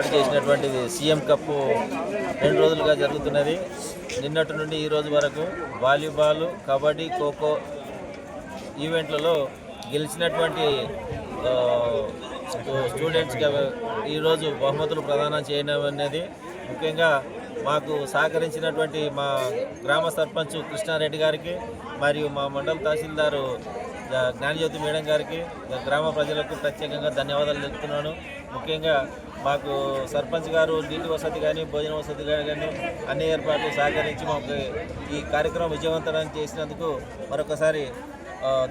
ఏర్పాటు చేసినటువంటిది CM cup 2 రోజులుగా జరుగుతున్నది. నిన్నటి నుండి ఈ రోజు వరకు వాలీబాల్, కబడ్డీ, ఖోఖో ఈవెంట్లలో గెలిచినటువంటి స్టూడెంట్స్కి ఈరోజు బహుమతులు ప్రదానం చేయడం అనేది ముఖ్యంగా మాకు సహకరించినటువంటి మా గ్రామ సర్పంచ్ కృష్ణారెడ్డి గారికి మరియు మా మండల తహసీల్దారు జ్ఞానజ్యోతి మేడం గారికి, గ్రామ ప్రజలకు ప్రత్యేకంగా ధన్యవాదాలు తెలుపుతున్నాను. ముఖ్యంగా మాకు సర్పంచ్ గారు నీటి వసతి కానీ భోజన వసతి కానీ అన్ని ఏర్పాట్లు సహకరించి మాకు ఈ కార్యక్రమం విజయవంతం చేసినందుకు మరొకసారి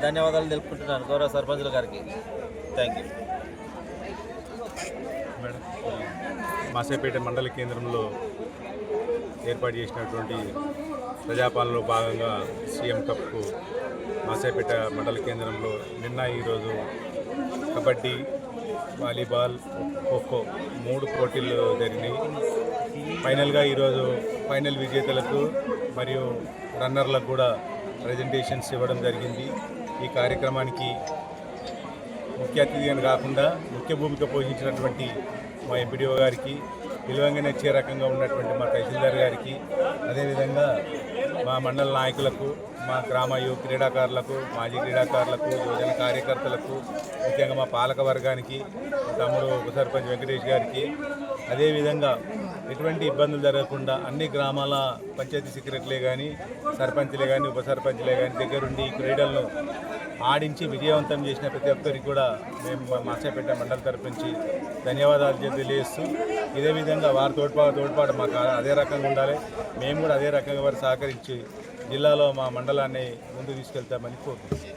ధన్యవాదాలు తెలుపుకుంటున్నాను గౌరవ సర్పంచుల గారికి. Thank you. మేడం, మాసేపేట మండల కేంద్రంలో ఏర్పాటు చేసినటువంటి ప్రజాపాలనలో భాగంగా సీఎం కప్కు మాసేపేట మండల కేంద్రంలో నిన్న ఈరోజు కబడ్డీ, వాలీబాల్, ఖోఖో 3 పోటీలు జరిగినాయి. ఫైనల్గా ఈరోజు ఫైనల్ విజేతలకు మరియు రన్నర్లకు కూడా ప్రజెంటేషన్స్ ఇవ్వడం జరిగింది. ఈ కార్యక్రమానికి ముఖ్య అతిథి అని కాకుండా ముఖ్య భూమిక పోషించినటువంటి మా ఎంపీడీఓ గారికి, విలువంగానే వచ్చే రకంగా ఉన్నటువంటి మా తహసీల్దార్ గారికి, అదేవిధంగా మా మండల నాయకులకు, మా గ్రామ యువ క్రీడాకారులకు, మాజీ క్రీడాకారులకు, యువజన కార్యకర్తలకు, ముఖ్యంగా మా పాలక వర్గానికి, తమ్ముడు ఉప సర్పంచ్ వెంకటేష్ గారికి, అదేవిధంగా ఎటువంటి ఇబ్బందులు జరగకుండా అన్ని గ్రామాల పంచాయతీ సెక్రటరీలే కానీ, సర్పంచ్లే కానీ, ఉప సర్పంచ్లే కానీ దగ్గరుండి ఈ క్రీడలను ఆడించి విజయవంతం చేసిన ప్రతి ఒక్కరికి కూడా మేము మాసేపేట మండల తరపు నుంచి ధన్యవాదాలు తెలియజేస్తూ, ఇదే విధంగా వారి తోడ్పాటు మాకు అదే రకంగా ఉండాలి. మేము కూడా అదే రకంగా వారు సహకరించి జిల్లాలో మా మండలాన్ని ముందుకు తీసుకెళ్తామని కోరుకుంటున్నాం.